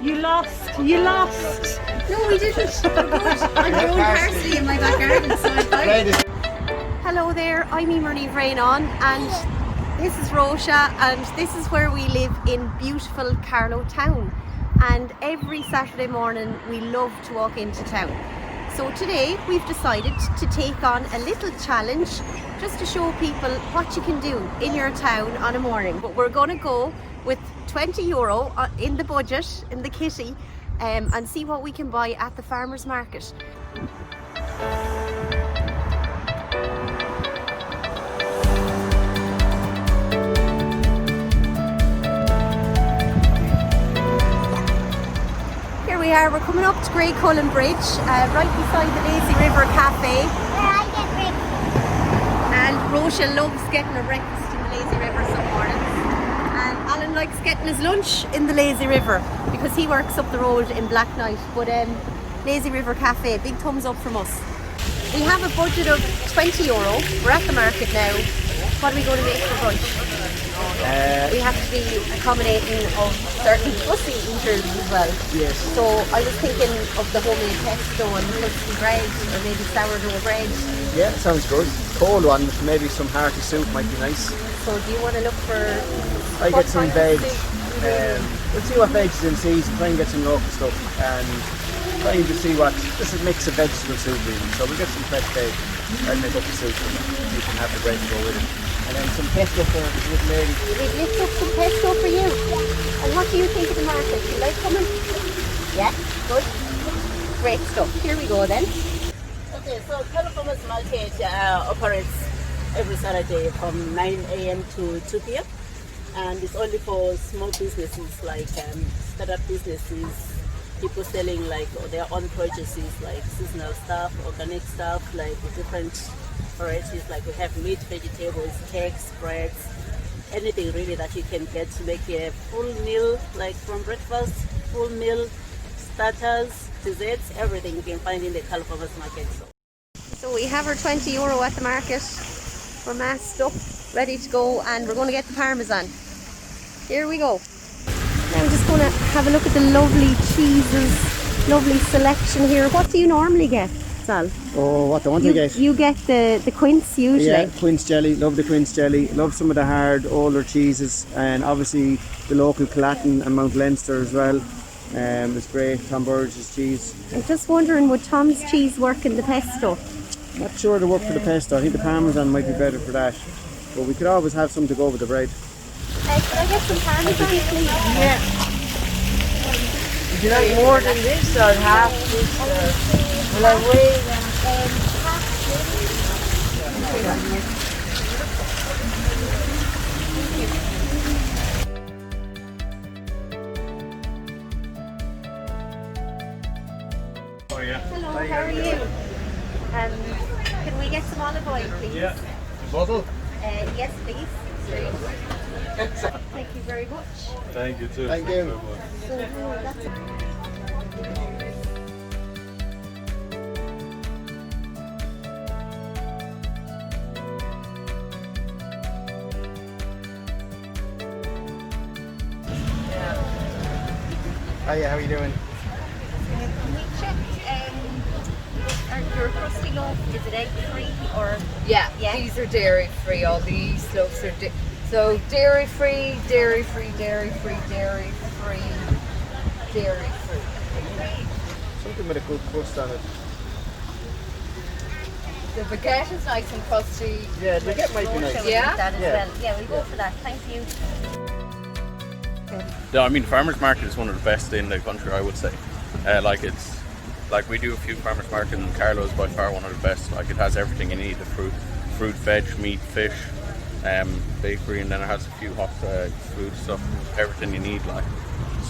You lost. You lost. No, we didn't. We're good. I'm growing parsley in my back garden, so I'm fine. Hello there, I'm Bhraonáin and this is Róise, and this is where we live in beautiful Carlow town. And every Saturday morning we love to walk into town. So today we've decided to take on a little challenge just to show people what you can do in your town on a morning. But we're going to go with €20 in the budget, in the kitty, and see what we can buy at the farmer's market. Here we are, we're coming up to Great Cullen Bridge, right beside the Lazy River Cafe. Where I get breakfast. And Róise loves getting her breakfast in the Lazy River some mornings. And Alan likes getting his lunch in the Lazy River because he works up the road in Bhraonáin. But Lazy River Cafe, big thumbs up from us. We have a budget of €20. We're at the market now. What are we going to make for brunch? We have to be accommodating of certain fussy eaters as well. Yes. So I was thinking of the homemade pesto and crusty bread, or maybe sourdough bread. Yeah, sounds good. Cold one, maybe some hearty soup might be nice. So do you want to look for... I get some veg. We'll see what veg is in season, try and get some local stuff, and try and just see what, just a mix of vegetable soup really. So we'll get some fresh veg, I'll make up the soup and you can have the bread to go with it. And then some pesto for the little lady. We've lift up some pesto for you. And what do you think of the market? Do you like coming? Yeah? Good? Great stuff. Here we go then. Okay, so Carlow Farmers Market operates every Saturday from 9 a.m. to 2 p.m. And it's only for small businesses like startup businesses, people selling like their own purchases like seasonal stuff, organic stuff, like different varieties, like we have meat, vegetables, cakes, breads, anything really that you can get to make a full meal, like from breakfast, full meal, starters, desserts, everything you can find in the Carlow Farmers Market. So we have our €20 at the market. We're masked up, ready to go, and we're going to get the parmesan. Here we go. Now I'm just going to have a look at the lovely cheeses, lovely selection here. What do you normally get, Sal? Oh, what do I want to get? You get the quince usually. Yeah, quince jelly, love the quince jelly, love some of the hard, older cheeses, and obviously the local Clacton and Mount Leinster as well. It's great, Tom Burgess cheese. I'm just wondering, would Tom's cheese work in the pesto? Not sure to work for the pesto, I think the parmesan might be better for that. But we could always have some to go with the bread. Can I get some parmesan, please? Yeah. Would you like more than this or half this? Will I weigh Oh yeah. Hello, how are you? Can we get some olive oil, please? Yeah. Bottle? Yes, please. Thank you very much. Thank you too. Thank you. So, that's it. Hiya, how are you doing? Can we check your crusty loaf? Is it egg free or? Yeah, Yeah. these are dairy free. All these loaves are so dairy free, dairy free, dairy free, dairy free, dairy free. Something with a good crust on it. The baguette is nice and crusty. Yeah, the baguette might be nice. Yeah? That as Yeah. well. Yeah, we'll go for that. Thank you. Yeah, I mean, farmers market is one of the best in the country, I would say. We do a few farmers market, and Carlow is by far one of the best. Like, it has everything you need: the fruit, veg, meat, fish, bakery, and then it has a few hot food stuff, everything you need. Like,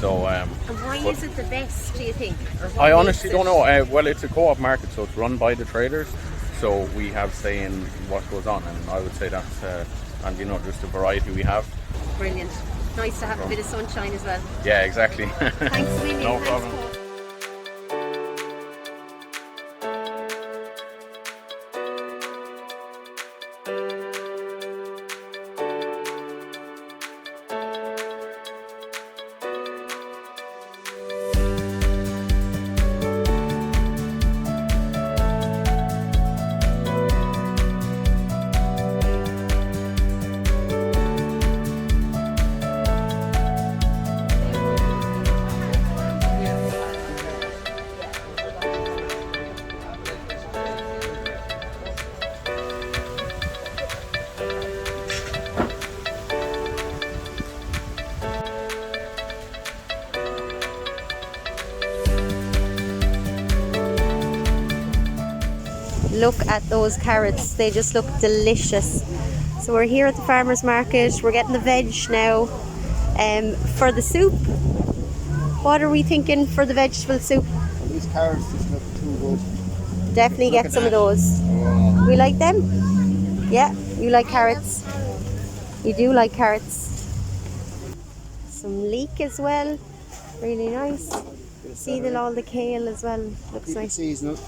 so. And why is it the best, do you think? Or what I makes honestly it- don't know. Well, it's a co-op market, so it's run by the traders. So we have say in what goes on, and I would say that's and just the variety we have. Brilliant. Nice to have a bit of sunshine as well. Yeah, exactly. Thanks, William. No Thanks, problem. Paul. look at those carrots. They just look delicious. So we're here at the farmer's market. We're getting the veg now. For the soup, what are we thinking for the vegetable soup? These carrots just look too good. Definitely get some of those. We like them? Yeah, you like carrots? You do like carrots. Some leek as well. Really nice. See all the kale as well. Looks nice. Seasonal.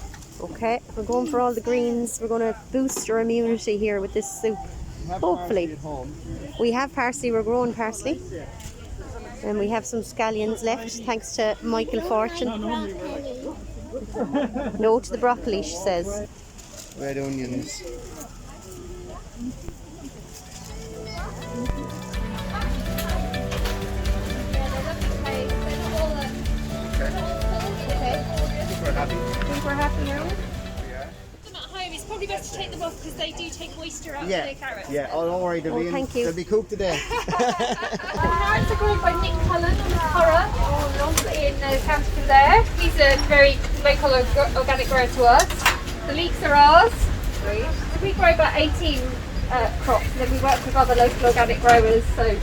Okay, we're going for all the greens. We're going to boost our immunity here with this soup. Hopefully. We have parsley. We're growing parsley. And we have some scallions left, thanks to Michael Fortune. No to the broccoli, she says. Red onions. We're happy now. Them at home, it's probably best to take them off because they do take moisture out of Yeah, their carrots. yeah. Oh, don't worry, Thank you. they'll be cooked today. Carrots are grown by Nick Cullen on Curra in the County of Carlow. He's a very local organic grower to us. The leeks are ours. We grow about 18 crops and then we work with other local organic growers. So,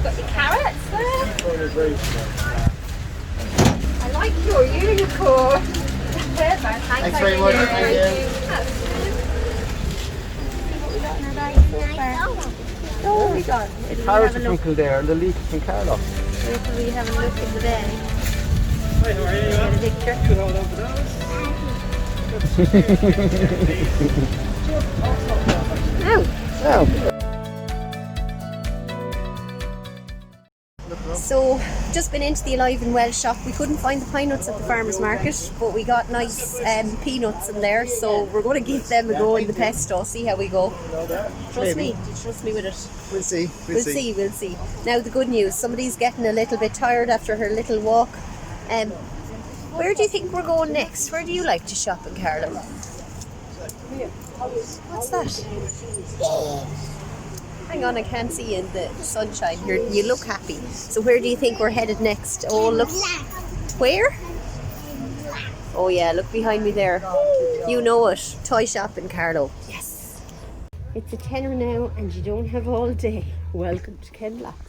got your carrots there. I like your unicorn. Thanks very much. Thank you. Oh, we got. Carrots are from Kildare, the leek from Carlow. Wait till we have a look in the bag. Hi, how are you? Get a picture. Good, hold on for those. Ow. So, just been into the Alive and Well shop. We couldn't find the pine nuts at the farmer's market, but we got nice peanuts in there, so we're going to give them a go in the pesto, see how we go. Trust me, trust me with it. We'll see. We'll see. Now the good news, somebody's getting a little bit tired after her little walk. Where do you think we're going next? Where do you like to shop in Carlow? What's that? Hang on, I can't see you in the sunshine. You look happy. So where do you think we're headed next? Oh, look. Where? Oh yeah, look behind me there. You know it. Toy shop in Carlow. Yes. It's a tenner now and you don't have all day. Welcome to Ken Black's.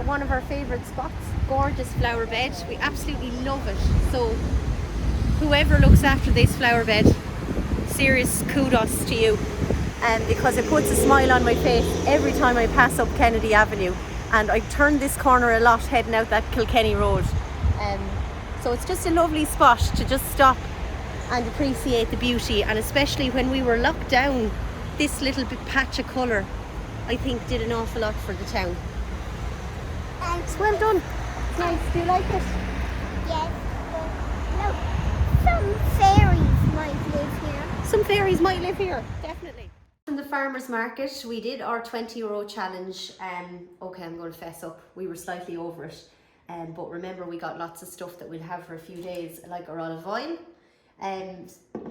One of our favourite spots, gorgeous flower bed. We absolutely love it. So whoever looks after this flower bed, serious kudos to you, because it puts a smile on my face every time I pass up Kennedy Avenue, and I turn this corner a lot heading out that Kilkenny Road. So it's just a lovely spot to just stop and appreciate the beauty, and especially when we were locked down, this little bit patch of colour I think did an awful lot for the town. It's well done. It's nice. Do you like it? Yes. No, some fairies might live here. Some fairies might live here, definitely. From the farmer's market, we did our 20 € challenge. Okay, I'm going to fess up. We were slightly over it. But remember, we got lots of stuff that we'll have for a few days, like our olive oil.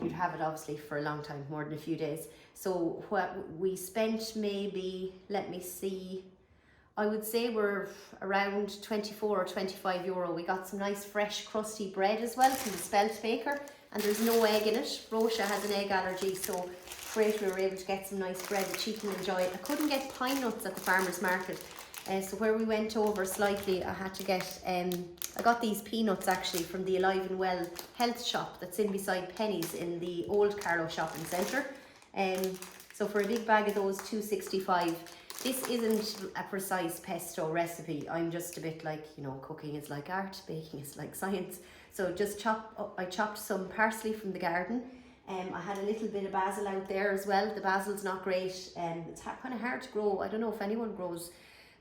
You'd have it obviously for a long time, more than a few days. So what we spent, maybe, let me see, I would say we're around 24 or 25 €. We got some nice fresh crusty bread as well from the Spelt Baker, and there's no egg in it. Róise has an egg allergy, so great we were able to get some nice bread that she can enjoy. I couldn't get pine nuts at the farmer's market, so where we went over slightly, I had to get, I got these peanuts actually from the Alive and Well health shop that's in beside Penny's in the old Carlow shopping centre. So for a big bag of those, $2.65. This isn't a precise pesto recipe. I'm just a bit like, you know, cooking is like art, baking is like science. So just I chopped some parsley from the garden. I had a little bit of basil out there as well. The basil's not great. It's kind of hard to grow. I don't know if anyone grows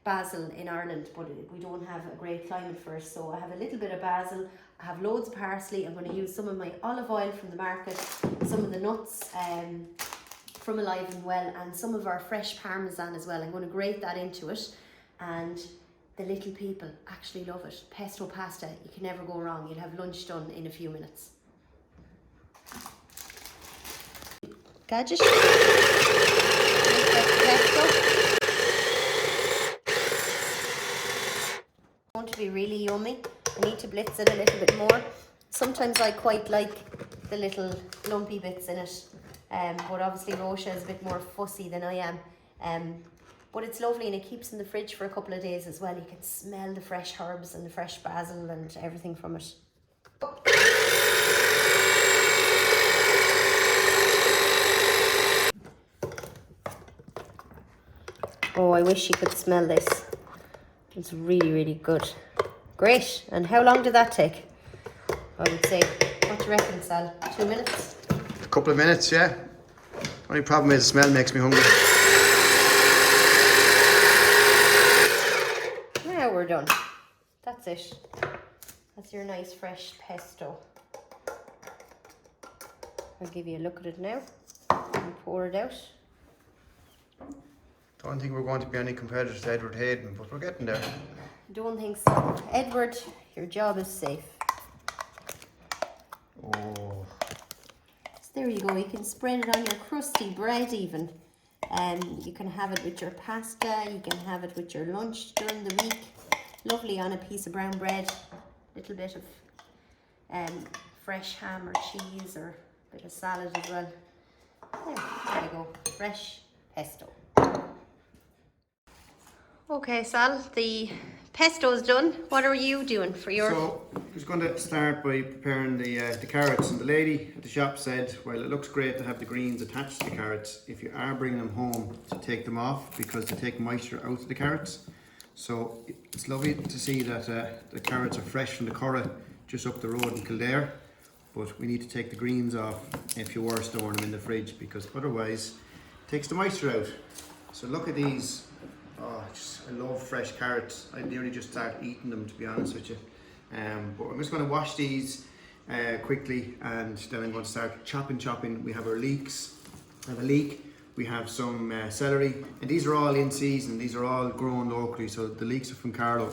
basil in Ireland, but we don't have a great climate for it. So I have a little bit of basil. I have loads of parsley. I'm going to use some of my olive oil from the market, some of the nuts from Alive and Well, and some of our fresh parmesan as well. I'm going to grate that into it, and the little people actually love it. Pesto pasta, you can never go wrong. You'll have lunch done in a few minutes. gadget. Going to be really yummy. I need to blitz it a little bit more. Sometimes I quite like the little lumpy bits in it, but obviously Róise is a bit more fussy than I am. But it's lovely and it keeps in the fridge for a couple of days as well. You can smell the fresh herbs and the fresh basil and everything from it. Oh, I wish you could smell this. It's really, really good. Great. And how long did that take? I would say, what do you reckon, Sal? 2 minutes? A couple of minutes, yeah. Only problem is the smell makes me hungry. Now we're done. That's it. That's your nice fresh pesto. I'll give you a look at it now and pour it out. Don't think we're going to be any competitors to Edward Hayden, but we're getting there. Don't think so. Edward, your job is safe. Oh. So there you go. You can spread it on your crusty bread even. You can have it with your pasta. You can have it with your lunch during the week. Lovely on a piece of brown bread. Little bit of fresh ham or cheese or a bit of salad as well. There you go. Fresh pesto. Okay, Sal, the pesto's done. What are you doing for your... So, I was going to start by preparing the carrots, and the lady at the shop said, well, it looks great to have the greens attached to the carrots. If you are bringing them home, to take them off because they take moisture out of the carrots. So it's lovely to see that the carrots are fresh from the Curragh just up the road in Kildare, but we need to take the greens off if you were storing them in the fridge, because otherwise it takes the moisture out. So look at these. Oh, I love fresh carrots. I nearly just start eating them, to be honest with you. But I'm just going to wash these quickly, and then I'm going to start chopping. We have our leeks. I have a leek. We have some celery, and these are all in season. These are all grown locally. So the leeks are from Carlow.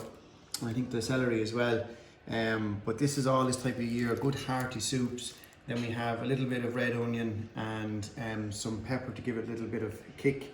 I think the celery as well. But this is all this type of year. Good hearty soups. Then we have a little bit of red onion and some pepper to give it a little bit of kick.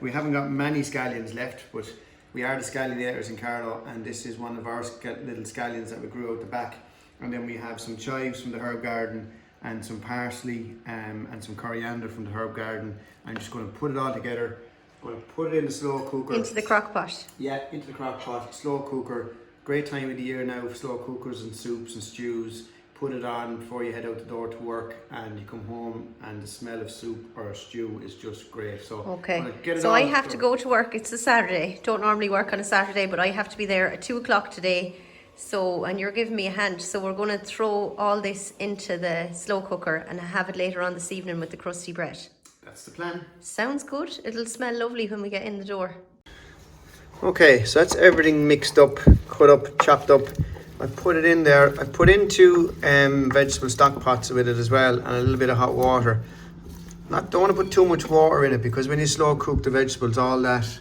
We haven't got many scallions left, but we are the scallionators in Carlow, and this is one of our little scallions that we grew out the back. And then we have some chives from the herb garden and some parsley and some coriander from the herb garden. I'm just going to put it all together. I'm going to put it in the slow cooker. Into the crock pot? Yeah, into the crock pot, slow cooker. Great time of the year now for slow cookers and soups and stews. Put it on before you head out the door to work, and you come home and the smell of soup or stew is just great. So okay, so I have to go to work. It's a Saturday. Don't normally work on a Saturday, but I have to be there at 2 o'clock today. So, and you're giving me a hand. So we're going to throw all this into the slow cooker and have it later on this evening with the crusty bread. That's the plan. Sounds good. It'll smell lovely when we get in the door. Okay, so that's everything mixed up, cut up, chopped up. I put it in there. I put in 2 vegetable stock pots with it as well, and a little bit of hot water. Don't want to put too much water in it, because when you slow cook the vegetables, all that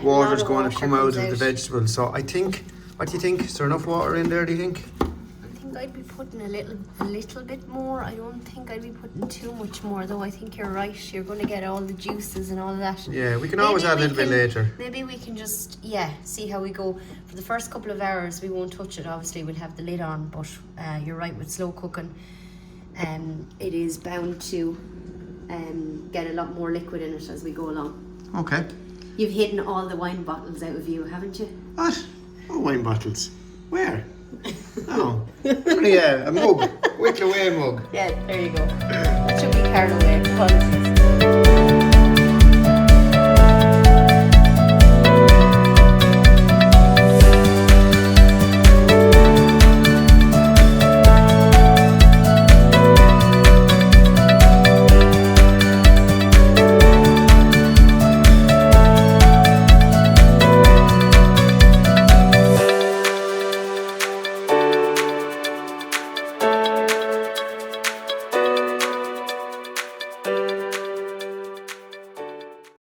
water is going to come out of the vegetables. So I think, what do you think? Is there enough water in there, do you think? I think I'd be putting a little bit more. I don't think I'd be putting too much more, though. I think you're right. You're going to get all the juices and all of that. Yeah, we can always add a little bit later. Maybe we can just, see how we go. For the first couple of hours, we won't touch it. Obviously, we'll have the lid on, but you're right, with slow cooking, it is bound to get a lot more liquid in it as we go along. Okay. You've hidden all the wine bottles out of view, haven't you? What? What wine bottles? Where? Oh, only a mug. Wicklow Way mug. Yeah, there you go. That should be Carlow Weather. Apologies.